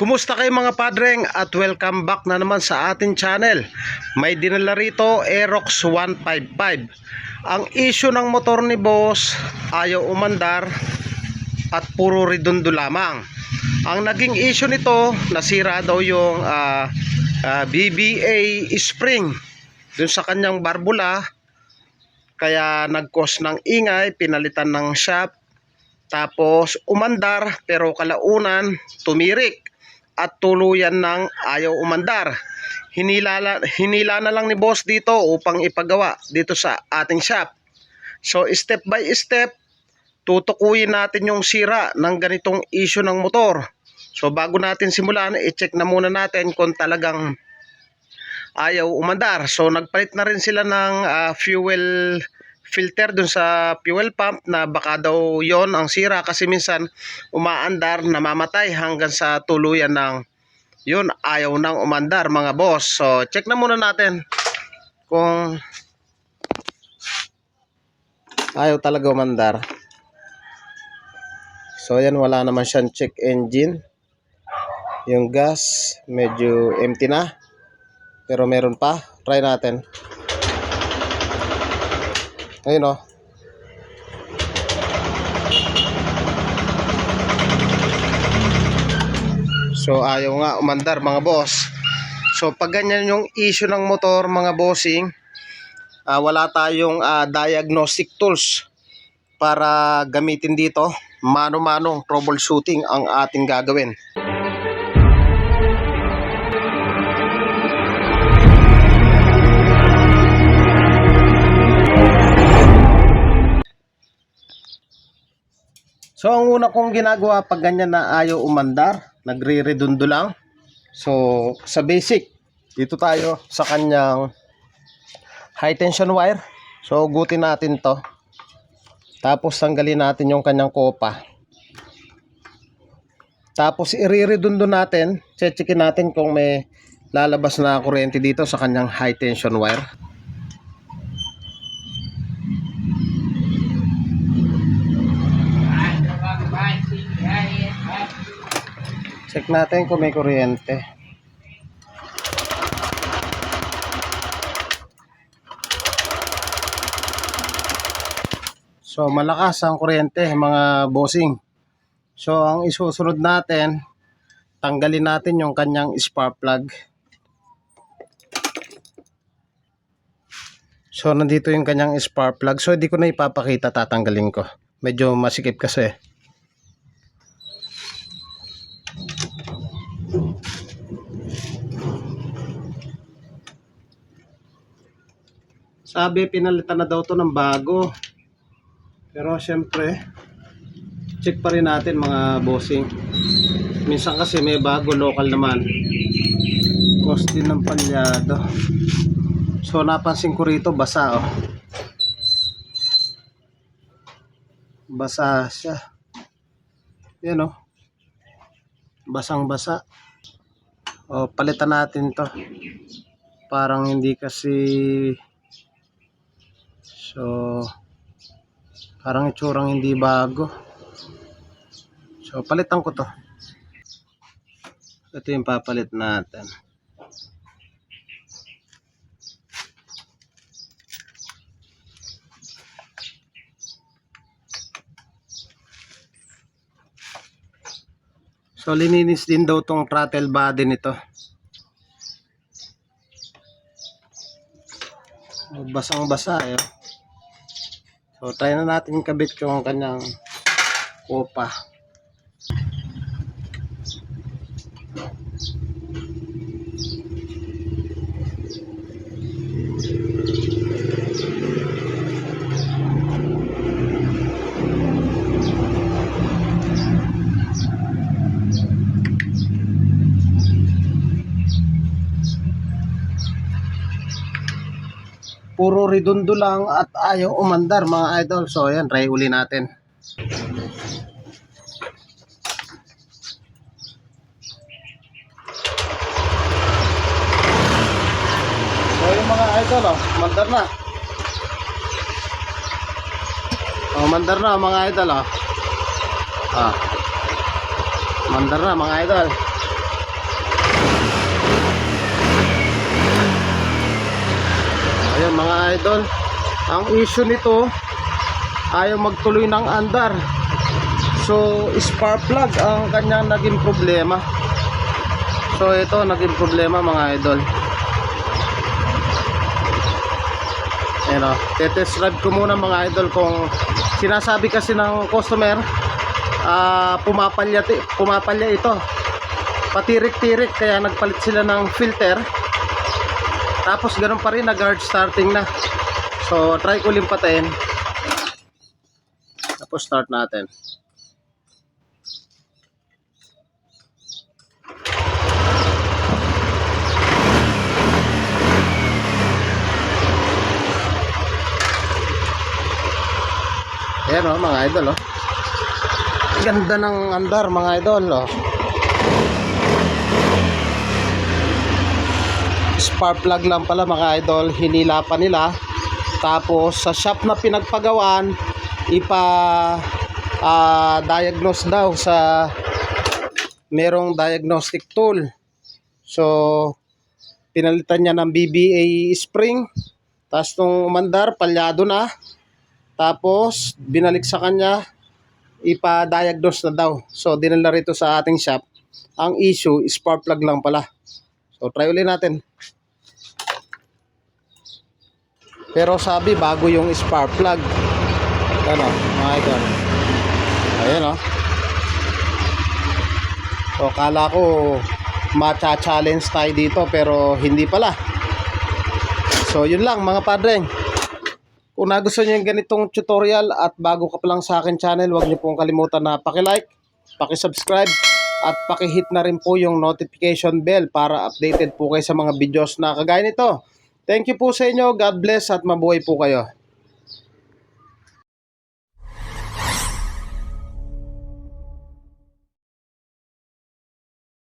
Kumusta kayo mga padreng at welcome back na naman sa ating channel. May dinala rito Aerox 155. Ang issue ng motor ni boss, ayaw umandar at puro redundo lamang. Ang naging issue nito, nasira daw yung BBA spring dun sa kanyang barbula, kaya nag-cause ng ingay, pinalitan ng shaft, tapos umandar pero kalaunan tumirik at tuluyan ng ayaw umandar. Hinila na lang ni boss dito upang ipagawa dito sa ating shop. So step by step tutukuyin natin yung sira ng ganitong issue ng motor. So bago natin simulan, i-check na muna natin kung talagang ayaw umandar. So nagpalit na rin sila ng fuel filter dun sa fuel pump, na baka daw yon ang sira kasi minsan umaandar, namamatay hanggang sa tuluyan ng yun, ayaw nang umandar mga boss. So check na muna natin kung ayaw talaga umandar. So yan, wala naman siyang check engine. Yung gas medyo empty na, pero meron pa. Try natin. Ayun o. So ayaw nga umandar mga boss. So pag ganyan yung issue ng motor mga bossing, wala tayong diagnostic tools para gamitin dito. Mano-manong troubleshooting ang ating gagawin. So ang una kong ginagawa pag ganyan na ayaw umandar, nagre-redundo lang. So sa basic, dito tayo sa kanyang high tension wire. So ugutin natin to. Tapos tanggalin natin yung kanyang kopa. Tapos i-redundo natin, checkin natin kung may lalabas na kuryente dito sa kanyang high tension wire. Check natin kung may kuryente. So malakas ang kuryente mga bossing. So ang isusunod natin, tanggalin natin yung kanyang spark plug. So nandito yung kanyang spark plug. So hindi ko na ipapakita, tatanggalin ko. Medyo masikip kasi. Sabi pinalitan na daw to ng bago. Pero syempre, check pa rin natin mga bossing. Minsan kasi may bago, local naman. Cost din ng palyado. So napansin ko rito, basa oh. Basa siya. Yan oh. Basang basa. O palitan natin to. Parang hindi kasi, so parang itsurang hindi bago. So palitan ko to. Ito yung papalit natin. So lininis din daw tong throttle body nito. Basang basa eh. So try na natin kabit yung kanyang kopa. Puro redundo lang at ayaw umandar mga idol. So ayan, try uli natin. So yung mga idol oh, umandar na. Umandar na mga idol oh. Mandar na mga idol. Ayan mga idol, ang issue nito ayaw magtuloy ng andar. So spark plug ang kanyang naging problema. So ito naging problema mga idol. Ayan o, test drive ko muna mga idol. Kung sinasabi kasi ng customer, pumapalya ito, patirik-tirik, kaya nagpalit sila ng filter. Tapos ganun pa rin, nag-hard starting na. So try ko limpatin. Tapos start natin. Ayan o mga idol o. Ganda ng andar mga idol o. Spark plug lang pala mga idol, hinila pa nila. Tapos sa shop na pinagpagawan, diagnose daw sa merong diagnostic tool. So pinalitan niya ng BBA spring. Tapos nung umandar, palyado na. Tapos binalik sa kanya, ipa-diagnose na daw. So dinala rito sa ating shop. Ang issue, spark plug lang pala. So try ulit natin. Pero sabi bago yung spark plug. Ano, mga idol. Ayan o. So kala ko matcha-challenge tayo dito, pero hindi pala. So yun lang mga padreng. Kung nagustuhan nyo yung ganitong tutorial at bago ka pa lang sa akin channel, huwag nyo pong kalimutan na paki-like, paki-subscribe at paki-hit na rin po yung notification bell para updated po kayo sa mga videos na kagaya nito. Thank you po sa inyo. God bless at mabuhay po kayo.